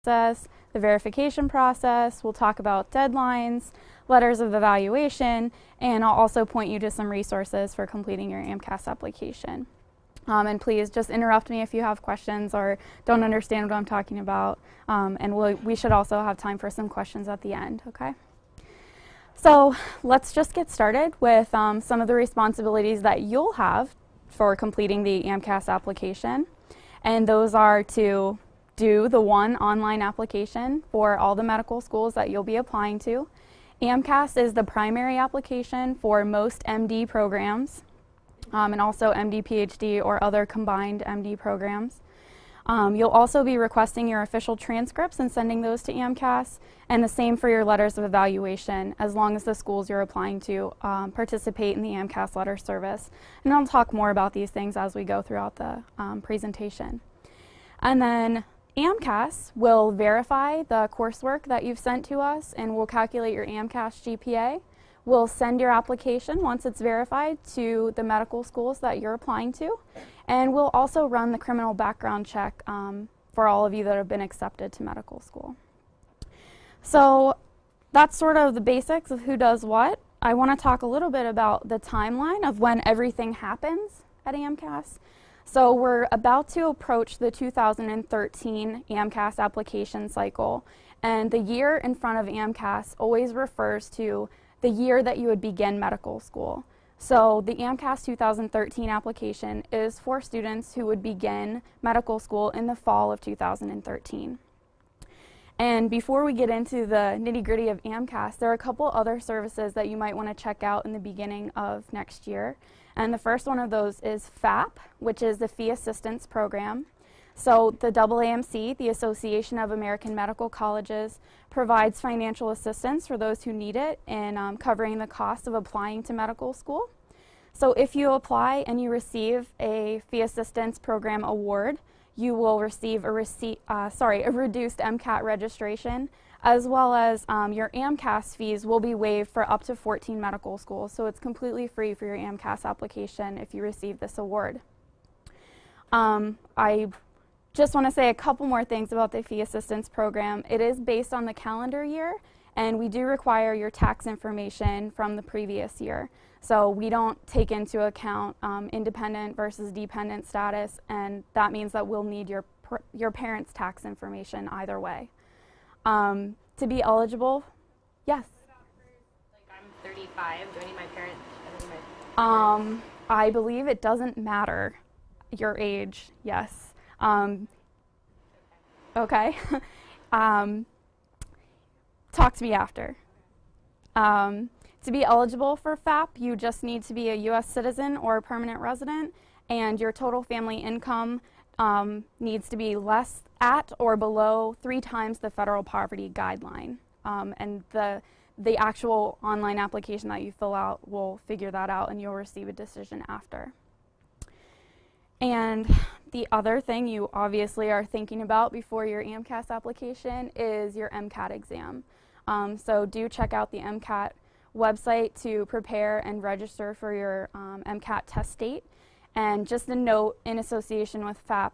process, the verification process. We'll talk about deadlines, letters of evaluation, and I'll also point you to some resources for completing your AMCAS application. And please just interrupt me if you have questions or don't understand what I'm talking about. And we should also have time for some questions at the end, okay? So let's just get started with some of the responsibilities that you'll have for completing the AMCAS application. And those are to do the one online application for all the medical schools that you'll be applying to. AMCAS is the primary application for most MD programs and also MD, PhD, or other combined MD programs. You'll also be requesting your official transcripts and sending those to AMCAS, and the same for your letters of evaluation, as long as the schools you're applying to participate in the AMCAS letter service. And I'll talk more about these things as we go throughout the presentation. And then AMCAS will verify the coursework that you've sent to us, and we'll calculate your AMCAS GPA. We'll send your application, once it's verified, to the medical schools that you're applying to. And we'll also run the criminal background check for all of you that have been accepted to medical school. So that's sort of the basics of who does what. I want to talk a little bit about the timeline of when everything happens at AMCAS. So we're about to approach the 2013 AMCAS application cycle. And the year in front of AMCAS always refers to the year that you would begin medical school. So the AMCAS 2013 application is for students who would begin medical school in the fall of 2013. And before we get into the nitty-gritty of AMCAS, there are a couple other services that you might want to check out in the beginning of next year. And the first one of those is FAP, which is the Fee Assistance Program. So the AAMC, the Association of American Medical Colleges, provides financial assistance for those who need it in covering the cost of applying to medical school. So if you apply and you receive a Fee Assistance Program award, you will receive a reduced MCAT registration, as well as your AMCAS fees will be waived for up to 14 medical schools. So it's completely free for your AMCAS application if you receive this award. I just want to say a couple more things about the Fee Assistance Program. It is based on the calendar year, and we do require your tax information from the previous year. So we don't take into account independent versus dependent status, and that means that we'll need your parents' tax information either way. To be eligible, yes? What about for, like, I'm 35, do I need my parents? I believe it doesn't matter your age, yes. Okay. Talk to me after. To be eligible for FAP, you just need to be a U.S. citizen or a permanent resident, and your total family income needs to be less at or below 3 times the federal poverty guideline. And the actual online application that you fill out will figure that out, and you'll receive a decision after. And the other thing you obviously are thinking about before your AMCAS application is your MCAT exam. So do check out the MCAT website to prepare and register for your MCAT test date. And just a note in association with FAP,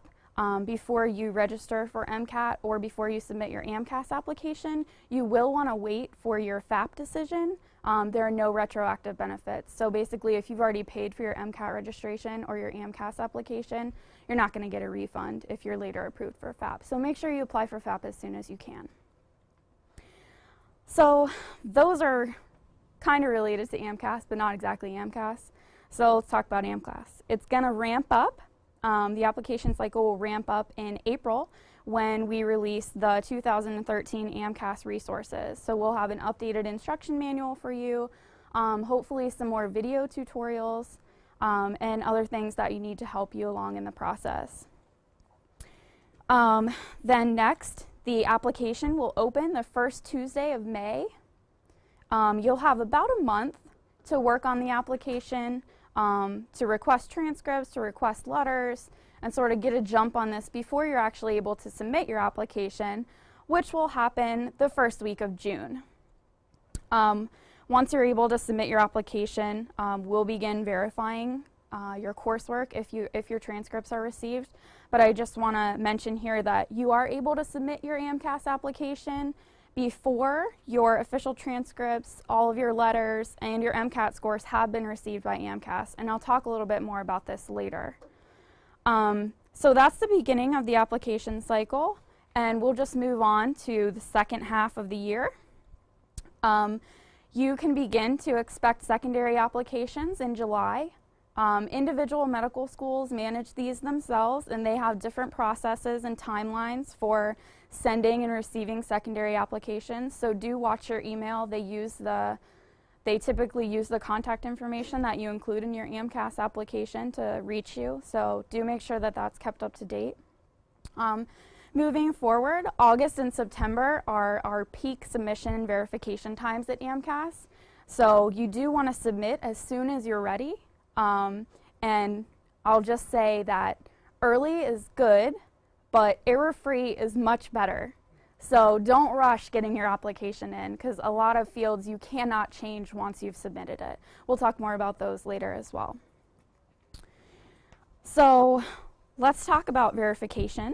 before you register for MCAT or before you submit your AMCAS application, you will want to wait for your FAP decision. There are no retroactive benefits. So basically, if you've already paid for your MCAT registration or your AMCAS application, you're not going to get a refund if you're later approved for FAP. So make sure you apply for FAP as soon as you can. So those are kind of related to AMCAS, but not exactly AMCAS. So let's talk about AMCAS. It's going to ramp up. The application cycle will ramp up in April when we release the 2013 AMCAS resources. So we'll have an updated instruction manual for you, hopefully some more video tutorials, and other things that you need to help you along in the process. Then next, the application will open the first Tuesday of May. You'll have about a month to work on the application, to request transcripts, to request letters, and sort of get a jump on this before you're actually able to submit your application, which will happen the first week of June. Once you're able to submit your application, we'll begin verifying your coursework if your transcripts are received. But I just want to mention here that you are able to submit your AMCAS application before your official transcripts, all of your letters, and your MCAT scores have been received by AMCAS. And I'll talk a little bit more about this later. So that's the beginning of the application cycle, and we'll just move on to the second half of the year. You can begin to expect secondary applications in July. Individual medical schools manage these themselves, and they have different processes and timelines for sending and receiving secondary applications. So do watch your email. They typically use the contact information that you include in your AMCAS application to reach you. So do make sure that that's kept up to date. Moving forward, August and September are our peak submission and verification times at AMCAS. So you do want to submit as soon as you're ready. And I'll just say that early is good, but error-free is much better. So don't rush getting your application in, because a lot of fields you cannot change once you've submitted it. We'll talk more about those later as well. So let's talk about verification.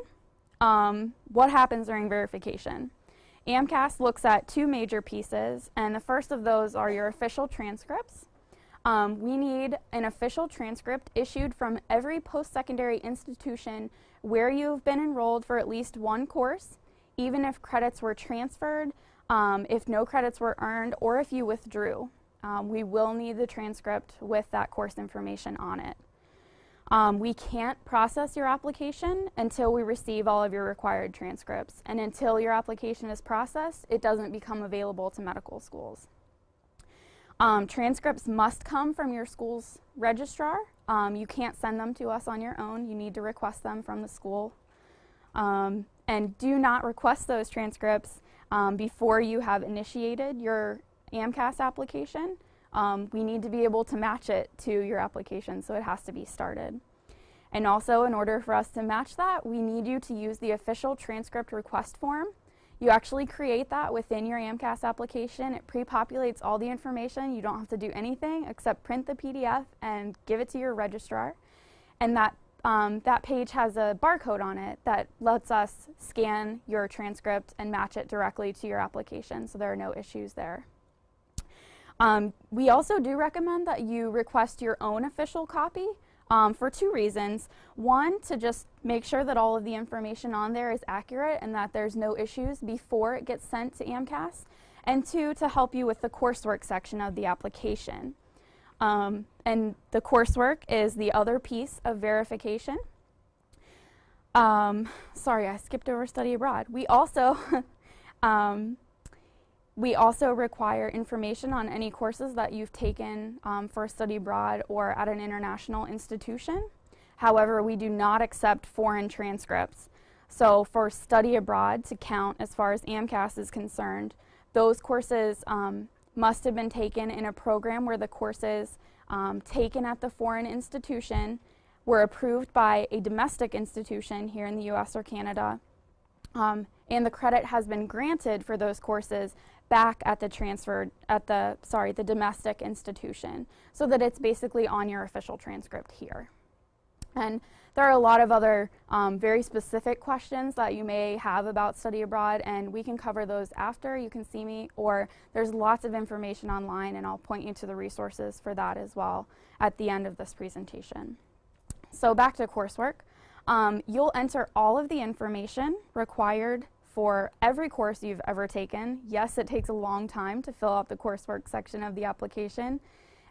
What happens during verification? AMCAS looks at two major pieces, and the first of those are your official transcripts. We need an official transcript issued from every post-secondary institution where you've been enrolled for at least one course, even if credits were transferred, if no credits were earned, or if you withdrew. We will need the transcript with that course information on it. We can't process your application until we receive all of your required transcripts, and until your application is processed, it doesn't become available to medical schools. Transcripts must come from your school's registrar. You can't send them to us on your own. You need to request them from the school. And do not request those transcripts before you have initiated your AMCAS application. We need to be able to match it to your application, so it has to be started. And also, in order for us to match that, we need you to use the official transcript request form. You actually create that within your AMCAS application. It pre-populates all the information. You don't have to do anything except print the PDF and give it to your registrar. And that page has a barcode on it that lets us scan your transcript and match it directly to your application, so there are no issues there. We also do recommend that you request your own official copy for two reasons. One, to just make sure that all of the information on there is accurate and that there's no issues before it gets sent to AMCAS. And two, to help you with the coursework section of the application. And the coursework is the other piece of verification. Sorry, I skipped over study abroad. We also require information on any courses that you've taken for study abroad or at an international institution. However, we do not accept foreign transcripts. So for study abroad to count as far as AMCAS is concerned, those courses must have been taken in a program where the courses taken at the foreign institution were approved by a domestic institution here in the US or Canada. And the credit has been granted for those courses back at the the domestic institution, so that it's basically on your official transcript here. And there are a lot of other very specific questions that you may have about study abroad, and we can cover those after. You can see me, or there's lots of information online, and I'll point you to the resources for that as well at the end of this presentation. So back to coursework. You'll enter all of the information required for every course you've ever taken. Yes, it takes a long time to fill out the coursework section of the application,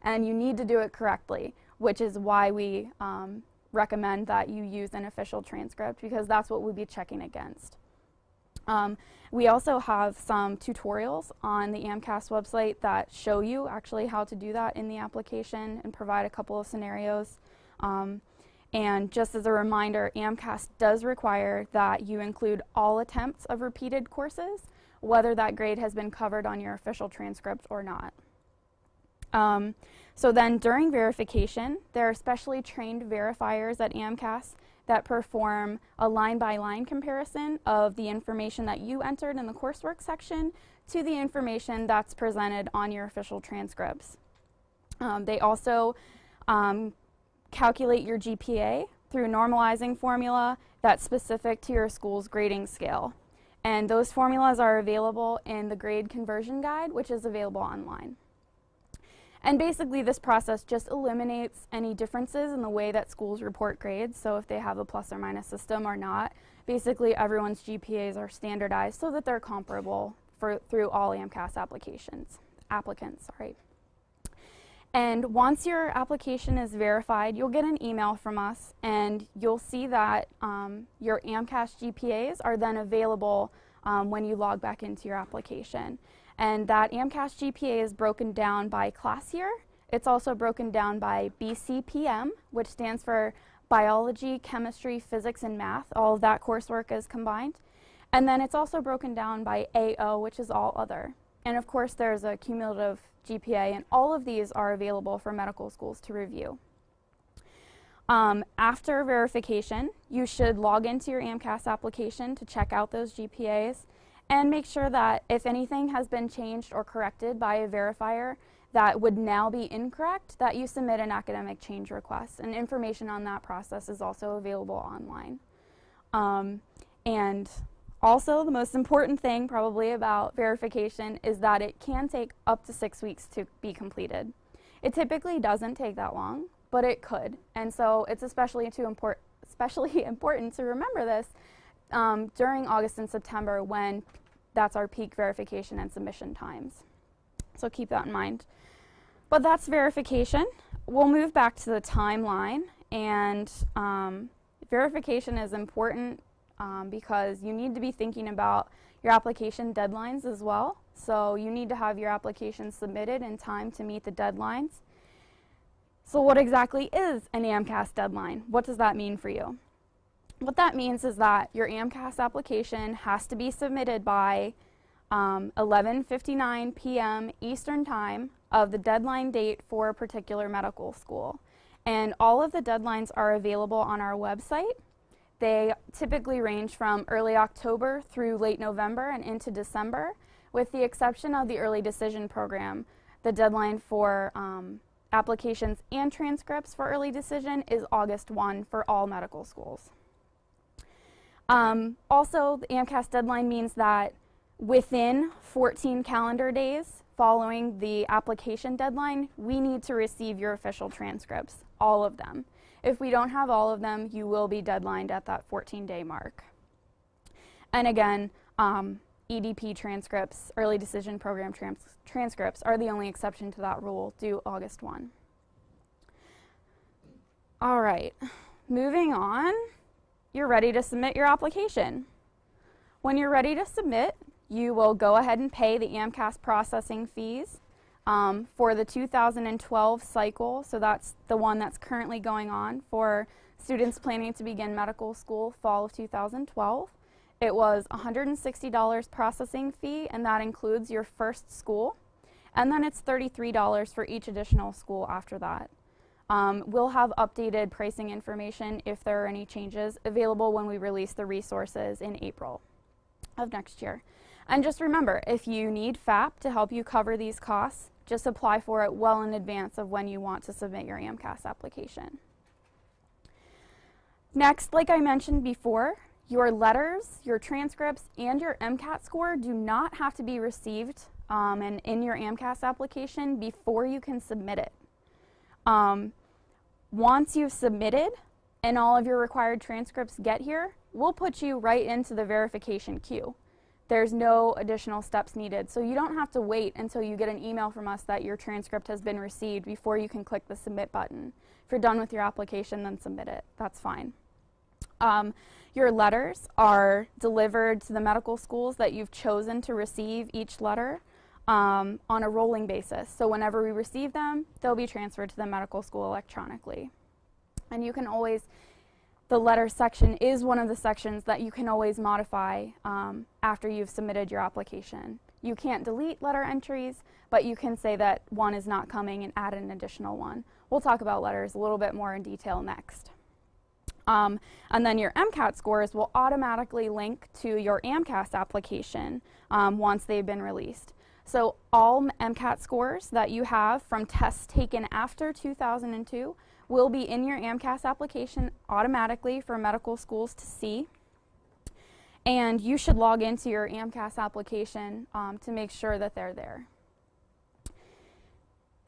and you need to do it correctly, which is why we recommend that you use an official transcript, because that's what we'll be checking against. We also have some tutorials on the AMCAS website that show you actually how to do that in the application and provide a couple of scenarios. And just as a reminder, AMCAS does require that you include all attempts of repeated courses, whether that grade has been covered on your official transcript or not. So then during verification, there are specially trained verifiers at AMCAS that perform a line-by-line comparison of the information that you entered in the coursework section to the information that's presented on your official transcripts. They also calculate your GPA through normalizing formula that's specific to your school's grading scale. And those formulas are available in the grade conversion guide, which is available online. And basically this process just eliminates any differences in the way that schools report grades. So if they have a plus or minus system or not, basically everyone's GPAs are standardized so that they're comparable through all AMCAS applicants. And once your application is verified, you'll get an email from us, and you'll see that your AMCAS GPAs are then available when you log back into your application. And that AMCAS GPA is broken down by class year. It's also broken down by BCPM, which stands for Biology, Chemistry, Physics, and Math. All of that coursework is combined. And then it's also broken down by AO, which is all other. And of course, there's a cumulative GPA, and all of these are available for medical schools to review. After verification, you should log into your AMCAS application to check out those GPAs and make sure that if anything has been changed or corrected by a verifier that would now be incorrect, that you submit an academic change request. And information on that process is also available online. And also, the most important thing probably about verification is that it can take up to 6 weeks to be completed. It typically doesn't take that long, but it could. And so it's especially important to remember this during August and September, when that's our peak verification and submission times. So keep that in mind. But that's verification. We'll move back to the timeline, and verification is important because you need to be thinking about your application deadlines as well. So you need to have your application submitted in time to meet the deadlines. So what exactly is an AMCAS deadline? What does that mean for you? What that means is that your AMCAS application has to be submitted by 11:59 p.m. Eastern Time of the deadline date for a particular medical school. And all of the deadlines are available on our website. They typically range from early October through late November and into December, with the exception of the early decision program. The deadline for applications and transcripts for early decision is August 1 for all medical schools. Also, the AMCAS deadline means that within 14 calendar days following the application deadline, we need to receive your official transcripts, all of them. If we don't have all of them, you will be deadlined at that 14-day mark. And again, EDP transcripts, early decision program transcripts, are the only exception to that rule, due August 1. All right, moving on. You're ready to submit your application. When you're ready to submit, you will go ahead and pay the AMCAS processing fees for the 2012 cycle. So that's the one that's currently going on for students planning to begin medical school fall of 2012. It was $160 processing fee, and that includes your first school. And then it's $33 for each additional school after that. We'll have updated pricing information if there are any changes available when we release the resources in April of next year. And just remember, if you need FAP to help you cover these costs, just apply for it well in advance of when you want to submit your AMCAS application. Next, like I mentioned before, your letters, your transcripts, and your MCAT score do not have to be received and in your AMCAS application before you can submit it. Once you've submitted and all of your required transcripts get here, we'll put you right into the verification queue. There's no additional steps needed, so you don't have to wait until you get an email from us that your transcript has been received before you can click the submit button. If you're done with your application, then submit it. That's fine. Your letters are delivered to the medical schools that you've chosen to receive each letter on a rolling basis. So whenever we receive them, they'll be transferred to the medical school electronically. And you can always, the letter section is one of the sections that you can always modify after you've submitted your application. You can't delete letter entries, but you can say that one is not coming and add an additional one. We'll talk about letters a little bit more in detail next. And then your MCAT scores will automatically link to your AMCAS application once they've been released. So all MCAT scores that you have from tests taken after 2002 will be in your AMCAS application automatically for medical schools to see. And you should log into your AMCAS application to make sure that they're there.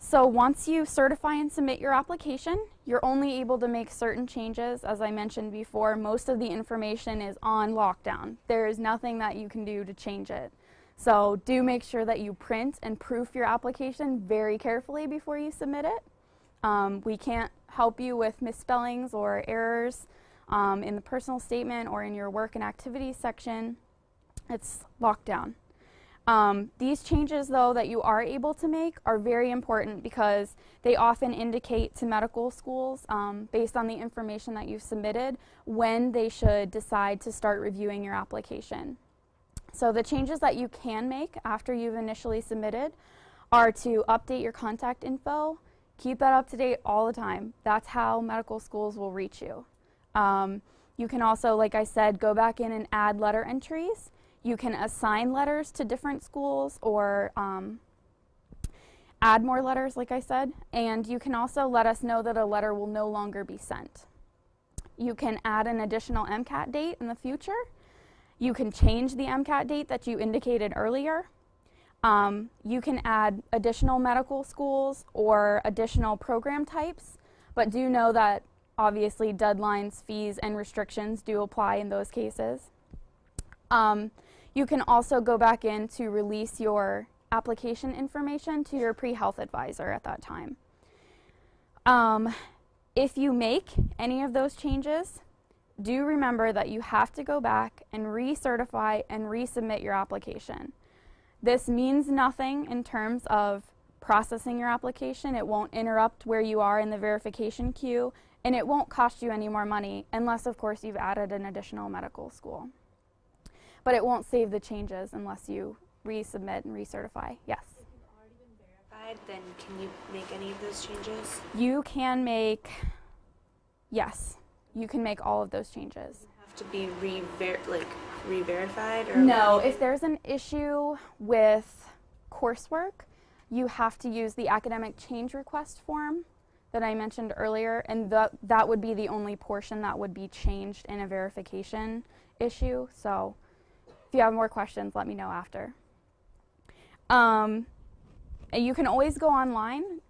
So once you certify and submit your application, you're only able to make certain changes. As I mentioned before, most of the information is on lockdown. There is nothing that you can do to change it. So do make sure that you print and proof your application very carefully before you submit it. We can't help you with misspellings or errors in the personal statement or in your work and activities section. It's locked down. These changes, though, that you are able to make are very important because they often indicate to medical schools, based on the information that you've submitted, when they should decide to start reviewing your application. So the changes that you can make after you've initially submitted are to update your contact info, keep that up to date all the time. That's how medical schools will reach you. You can also, like I said, go back in and add letter entries. You can assign letters to different schools or add more letters, like I said. And you can also let us know that a letter will no longer be sent. You can add an additional MCAT date in the future. You can change the MCAT date that you indicated earlier. You can add additional medical schools or additional program types, but do know that obviously deadlines, fees, and restrictions do apply in those cases. You can also go back in to release your application information to your pre-health advisor at that time. If you make any of those changes, do remember that you have to go back and recertify and resubmit your application. This means nothing in terms of processing your application. It won't interrupt where you are in the verification queue, and it won't cost you any more money unless, of course, you've added an additional medical school. But it won't save the changes unless you resubmit and recertify. Yes? If you've already been verified, then can you make any of those changes? You can make, yes, you can make all of those changes. Have to be re-verified? Or no, if there's an issue with coursework, you have to use the academic change request form that I mentioned earlier, and that would be the only portion that would be changed in a verification issue. So if you have more questions, let me know after. You can always go online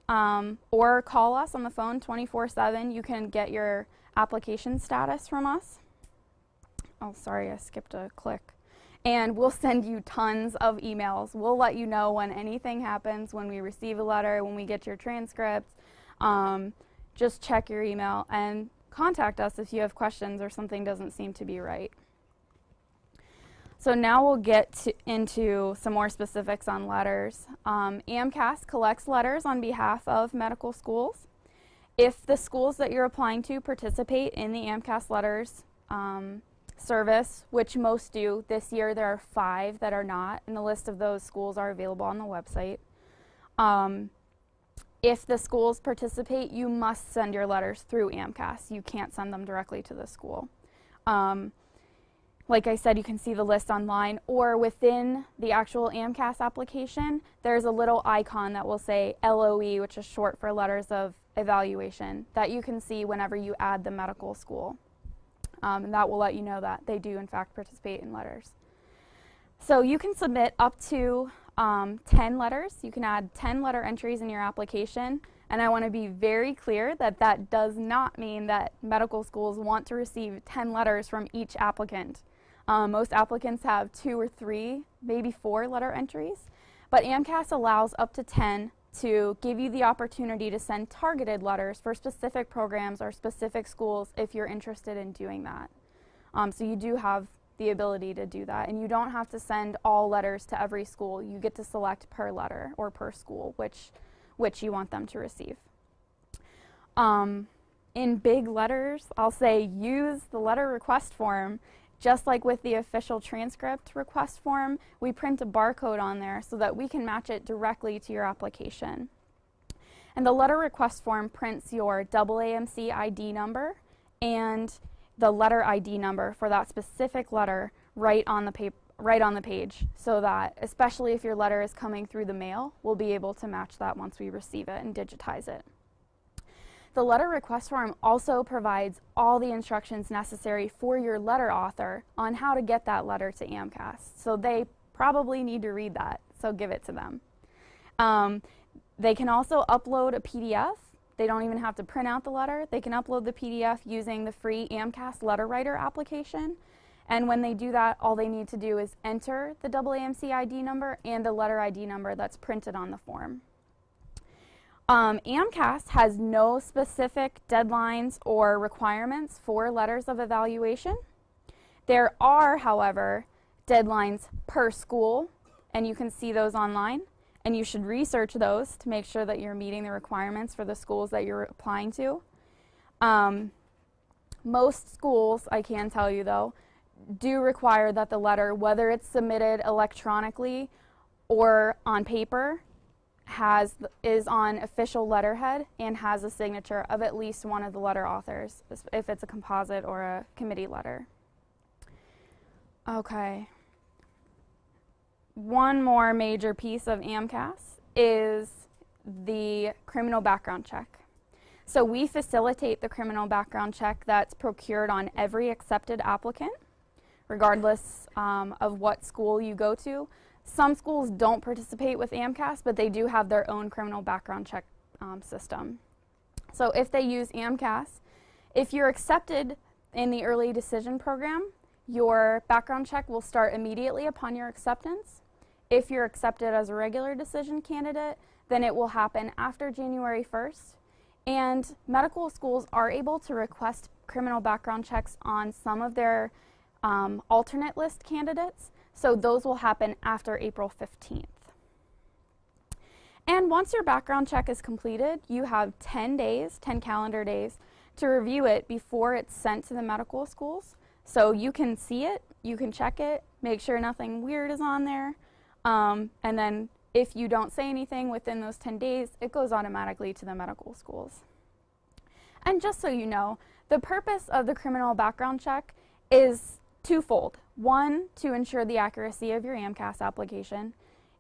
or call us on the phone 24/7. You can get your application status from us. Oh, sorry, I skipped a click. And we'll send you tons of emails. We'll let you know when anything happens, when we receive a letter, when we get your transcripts. Just check your email and contact us if you have questions or something doesn't seem to be right. So now we'll get into some more specifics on letters. AMCAS collects letters on behalf of medical schools. If the schools that you're applying to participate in the AMCAS letters service, which most do, this year there are 5 that are not, and the list of those schools are available on the website. If the schools participate, you must send your letters through AMCAS. You can't send them directly to the school. Like I said, you can see the list online, or within the actual AMCAS application, there's a little icon that will say LOE, which is short for letters of evaluation, that you can see whenever you add the medical school. And that will let you know that they do, in fact, participate in letters. So you can submit up to 10 letters. You can add 10 letter entries in your application. And I want to be very clear that that does not mean that medical schools want to receive 10 letters from each applicant. Most applicants have 2 or 3, maybe 4 letter entries. But AMCAS allows up to 10 to give you the opportunity to send targeted letters for specific programs or specific schools if you're interested in doing that. So you do have the ability to do that, and you don't have to send all letters to every school. You get to select per letter or per school which you want them to receive. In big letters, I'll say use the letter request form. Just like with the official transcript request form, we print a barcode on there so that we can match it directly to your application. And the letter request form prints your AAMC ID number and the letter ID number for that specific letter right on the right on the page, so that especially if your letter is coming through the mail, we'll be able to match that once we receive it and digitize it. The letter request form also provides all the instructions necessary for your letter author on how to get that letter to AMCAS. So they probably need to read that, so give it to them. They can also upload a PDF. They don't even have to print out the letter. They can upload the PDF using the free AMCAS Letter Writer application. And when they do that, all they need to do is enter the AAMC ID number and the letter ID number that's printed on the form. AMCAS has no specific deadlines or requirements for letters of evaluation. There are, however, deadlines per school, and you can see those online, and you should research those to make sure that you're meeting the requirements for the schools that you're applying to. Most schools, I can tell you though, do require that the letter, whether it's submitted electronically or on paper, is on official letterhead and has a signature of at least one of the letter authors, if it's a composite or a committee letter. Okay. One more major piece of AMCAS is the criminal background check. So we facilitate the criminal background check that's procured on every accepted applicant, regardless of what school you go to. Some schools don't participate with AMCAS, but they do have their own criminal background check system. So if they use AMCAS, if you're accepted in the early decision program, your background check will start immediately upon your acceptance. If you're accepted as a regular decision candidate, then it will happen after January 1st. And medical schools are able to request criminal background checks on some of their alternate list candidates. So those will happen after April 15th. And once your background check is completed, you have 10 days, 10 calendar days, to review it before it's sent to the medical schools. So you can see it, you can check it, make sure nothing weird is on there. And then if you don't say anything within those 10 days, it goes automatically to the medical schools. And just so you know, the purpose of the criminal background check is twofold. One, to ensure the accuracy of your AMCAS application,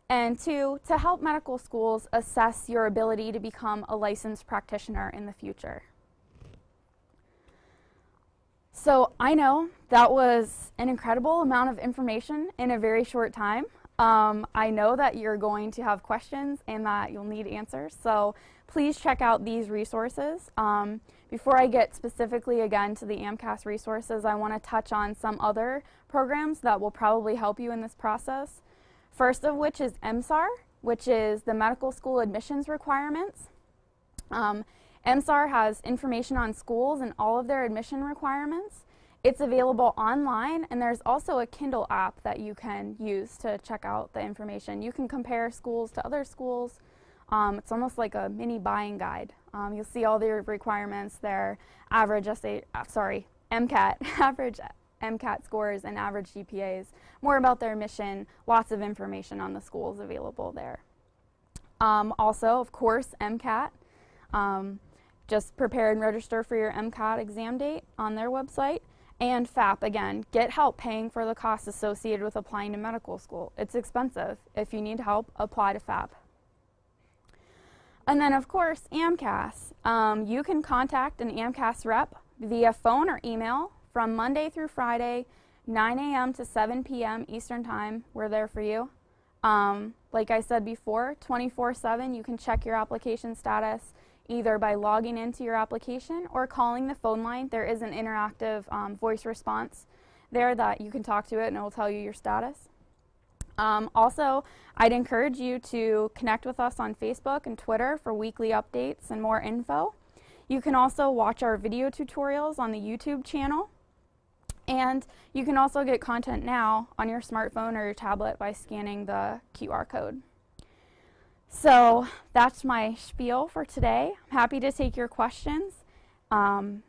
and two, to help medical schools assess your ability to become a licensed practitioner in the future. So I know that was an incredible amount of information in a very short time. I know that you're going to have questions and that you'll need answers, so please check out these resources. Before I get specifically again to the AMCAS resources, I want to touch on some other programs that will probably help you in this process. First of which is MSAR, which is the Medical School Admissions Requirements. MSAR has information on schools and all of their admission requirements. It's available online, and there's also a Kindle app that you can use to check out the information. You can compare schools to other schools. It's almost like a mini buying guide. You'll see all the requirements, their average MCAT, average MCAT scores and average GPAs, more about their mission, lots of information on the schools available there. Also, of course, MCAT. Just prepare and register for your MCAT exam date on their website. And FAP, again, get help paying for the costs associated with applying to medical school. It's expensive. If you need help, apply to FAP. And then, of course, AMCAS. You can contact an AMCAS rep via phone or email from Monday through Friday, 9 a.m. to 7 p.m. Eastern Time. We're there for you. Like I said before, 24/7, you can check your application status either by logging into your application or calling the phone line. There is an interactive voice response there that you can talk to it and it will tell you your status. Also, I'd encourage you to connect with us on Facebook and Twitter for weekly updates and more info. You can also watch our video tutorials on the YouTube channel. And you can also get content now on your smartphone or your tablet by scanning the QR code. So that's my spiel for today. I'm happy to take your questions. And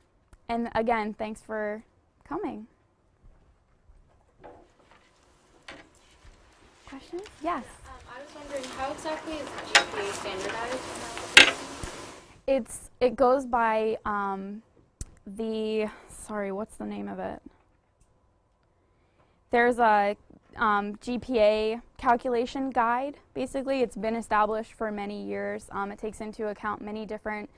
again, thanks for coming. Questions? Yes. I was wondering, how exactly is GPA standardized? It goes by what's the name of it? There's a GPA calculation guide. Basically, it's been established for many years. It takes into account many different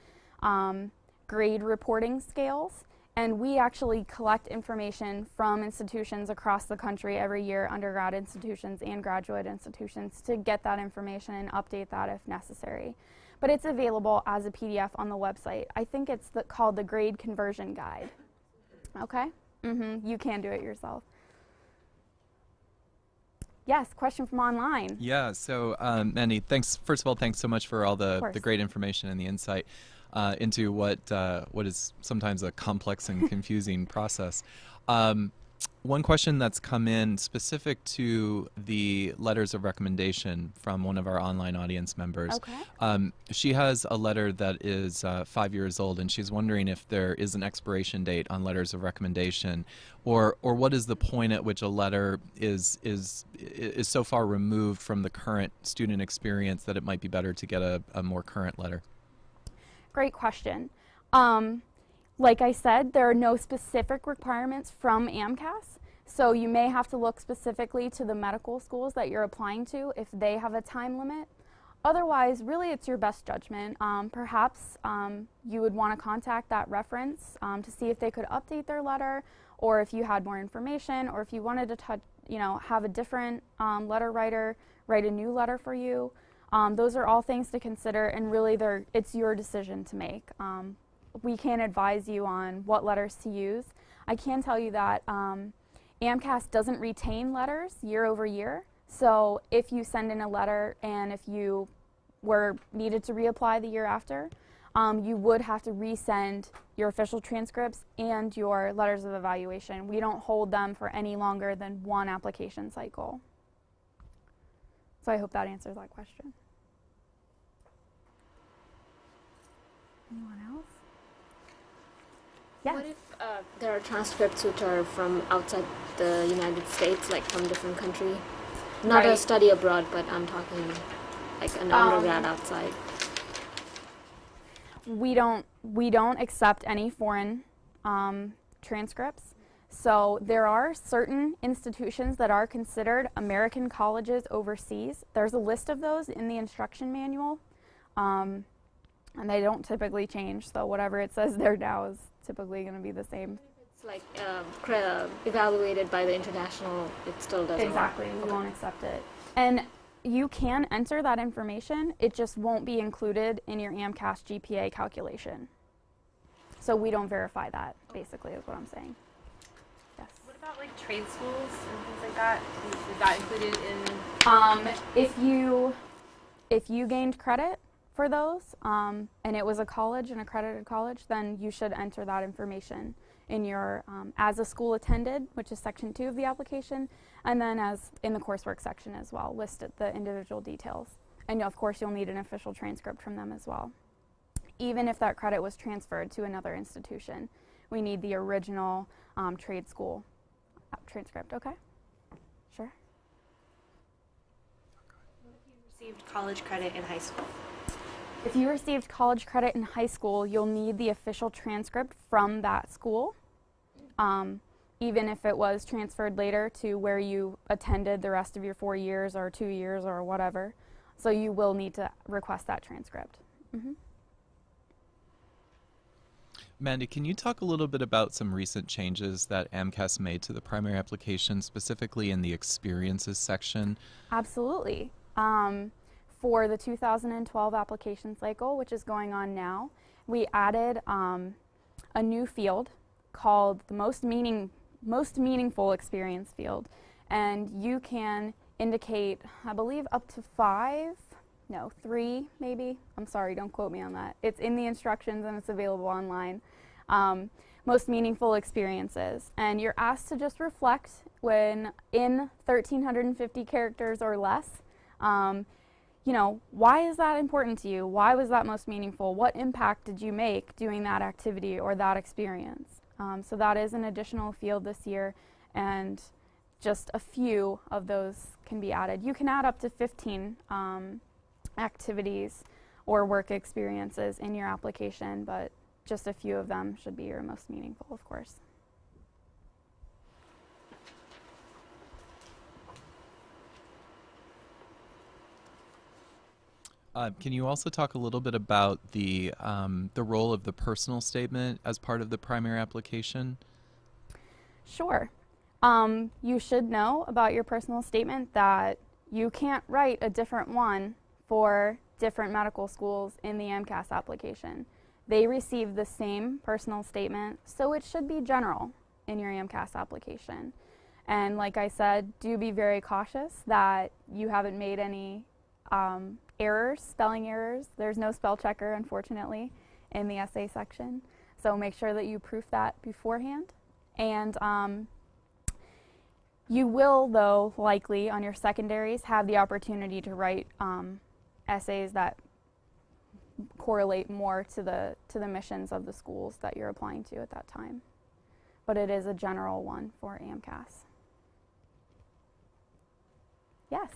grade reporting scales, and we actually collect information from institutions across the country every year, undergrad institutions and graduate institutions, to get that information and update that if necessary. But it's available as a PDF on the website. I think it's called the Grade Conversion Guide. Okay? You can do it yourself. Yes, question from online. Yeah, so Mandy, thanks. First of all, thanks so much for all the great information and the insight into what is sometimes a complex and confusing process. One question that's come in specific to the letters of recommendation from one of our online audience members. Okay. She has a letter that is 5 years old, and she's wondering if there is an expiration date on letters of recommendation, or what is the point at which a letter is so far removed from the current student experience that it might be better to get a more current letter. Great question. Like I said, there are no specific requirements from AMCAS, so you may have to look specifically to the medical schools that you're applying to if they have a time limit. Otherwise, really it's your best judgment. Perhaps you would want to contact that reference to see if they could update their letter, or if you had more information, or if you wanted to have a different letter writer write a new letter for you. Those are all things to consider, and really it's your decision to make. We can't advise you on what letters to use. I can tell you that AMCAS doesn't retain letters year over year. So if you send in a letter and if you were needed to reapply the year after, you would have to resend your official transcripts and your letters of evaluation. We don't hold them for any longer than one application cycle. So I hope that answers that question. Anyone else? Yes. What if there are transcripts which are from outside the United States, like from different country? Not a study abroad, but I'm talking like an undergrad outside. We don't accept any foreign transcripts. So there are certain institutions that are considered American colleges overseas. There's a list of those in the instruction manual, and they don't typically change. So whatever it says there now is typically going to be the same. It's like evaluated by the international, it still doesn't Exactly, work. we won't accept it. And you can enter that information, it just won't be included in your AMCAS GPA calculation. So we don't verify that, basically, is what I'm saying. Yes. What about like trade schools and things like that? Is that included in? If you gained credit for those, and it was a college, an accredited college, then you should enter that information in your as a school attended, which is section 2 of the application, and then as in the coursework section as well, listed the individual details. And of course you'll need an official transcript from them as well. Even if that credit was transferred to another institution, we need the original trade school transcript. Okay? Sure. What if you received college credit in high school? If you received college credit in high school, you'll need the official transcript from that school, even if it was transferred later to where you attended the rest of your 4 years or 2 years or whatever. So you will need to request that transcript. Mandy, can you talk a little bit about some recent changes that AMCAS made to the primary application, specifically in the experiences section? Absolutely. For the 2012 application cycle, which is going on now, we added a new field called the most meaningful experience field. And you can indicate, I believe, up to 3 maybe. I'm sorry, don't quote me on that. It's in the instructions and it's available online. Most meaningful experiences. And you're asked to just reflect when in 1,350 characters or less. Why is that important to you? Why was that most meaningful? What impact did you make doing that activity or that experience? So that is an additional field this year, and just a few of those can be added. You can add up to 15 activities or work experiences in your application, but just a few of them should be your most meaningful, of course. Can you also talk a little bit about the role of the personal statement as part of the primary application? Sure. You should know about your personal statement that you can't write a different one for different medical schools in the AMCAS application. They receive the same personal statement, so it should be general in your AMCAS application. And like I said, do be very cautious that you haven't made any errors, spelling errors. There's no spell checker, unfortunately, in the essay section. So make sure that you proof that beforehand. And you will, though, likely on your secondaries have the opportunity to write essays that correlate more to the missions of the schools that you're applying to at that time. But it is a general one for AMCAS. Yes?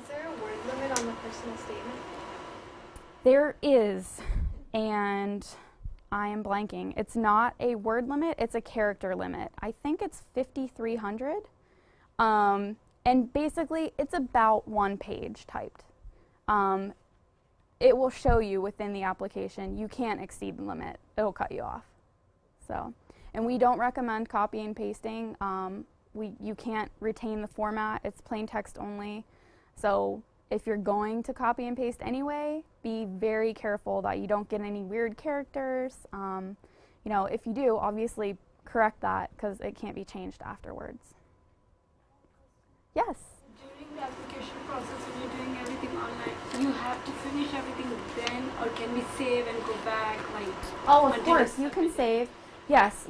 Is there a word limit on the personal statement? There is, and I am blanking. It's not a word limit, it's a character limit. I think it's 5,300. And basically, it's about 1 page typed. It will show you within the application you can't exceed the limit. It'll cut you off. So, and we don't recommend copy and pasting. You can't retain the format. It's plain text only. So if you're going to copy and paste anyway, be very careful that you don't get any weird characters. You know, if you do, obviously correct that because it can't be changed afterwards. Yes? During the application process, when you're doing everything online, you have to finish everything then, or can we save and go back? Oh, of course, you can save. Yes,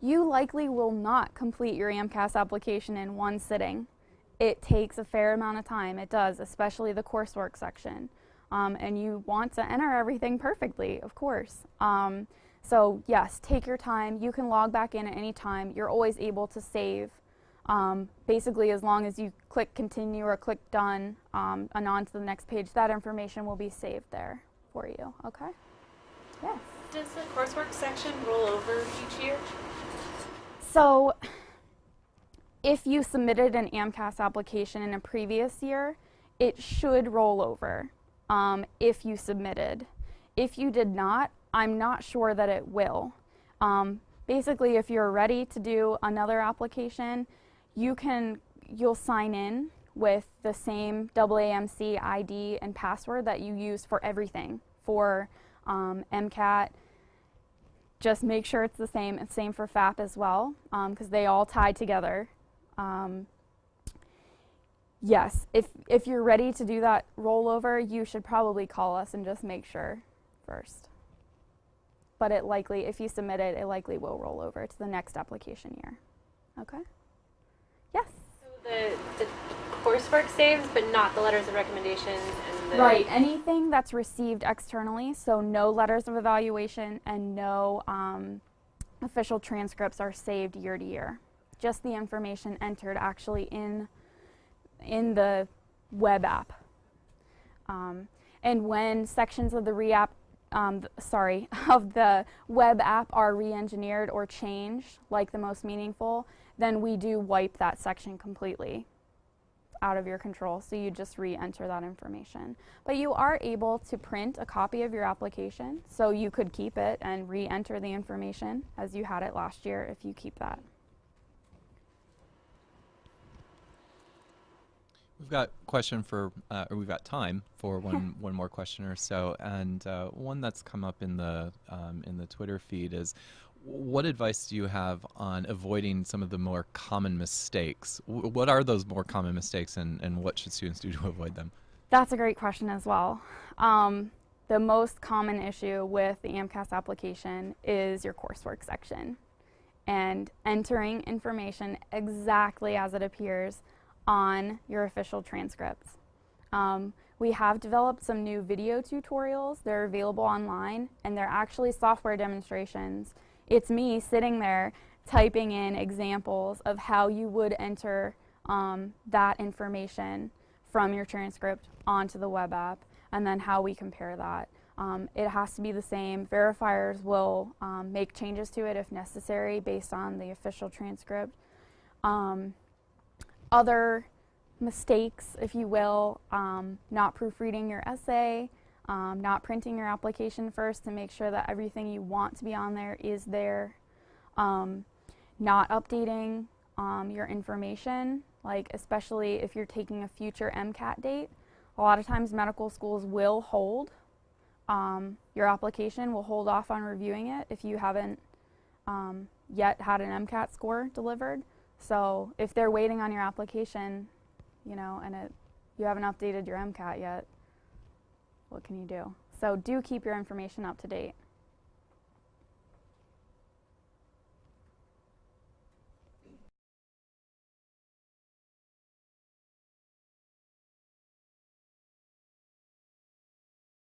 you likely will not complete your AMCAS application in one sitting. It takes a fair amount of time. It does, especially the coursework section. And you want to enter everything perfectly, of course. So yes, take your time. You can log back in at any time. You're always able to save. Basically, as long as you click continue or click done and on to the next page, that information will be saved there for you, okay? Yes? Does the coursework section roll over each year? So, if you submitted an AMCAS application in a previous year, it should roll over if you submitted. If you did not, I'm not sure that it will. Basically, if you're ready to do another application, you'll sign in with the same AAMC ID and password that you use for everything. For MCAT, just make sure it's the same. It's same for FAP as well, because they all tie together. Yes, if you're ready to do that rollover, you should probably call us and just make sure first. But it likely, if you submit it, it likely will roll over to the next application year. Okay? Yes? So the coursework saves, but not the letters of recommendation and the... Right, anything that's received externally, so no letters of evaluation and no official transcripts are saved year to year. Just the information entered actually in the web app. And when sections of the of the web app are re-engineered or changed, like the most meaningful, then we do wipe that section completely out of your control, so you just re-enter that information. But you are able to print a copy of your application, so you could keep it and re-enter the information as you had it last year if you keep that. We've got we've got time for one more question or so, and one that's come up in the Twitter feed is, what advice do you have on avoiding some of the more common mistakes? What are those more common mistakes, and what should students do to avoid them? That's a great question as well. The most common issue with the AMCAS application is your coursework section and entering information exactly as it appears on your official transcripts. We have developed some new video tutorials. They're available online, and they're actually software demonstrations. It's me sitting there typing in examples of how you would enter that information from your transcript onto the web app, and then how we compare that. It has to be the same. Verifiers will make changes to it if necessary based on the official transcript. Other mistakes, if you will, not proofreading your essay, not printing your application first to make sure that everything you want to be on there is there, not updating your information, like especially if you're taking a future MCAT date. A lot of times medical schools will hold your application, will hold off on reviewing it if you haven't yet had an MCAT score delivered. So if they're waiting on your application, you know, and you haven't updated your MCAT yet, what can you do? So do keep your information up to date.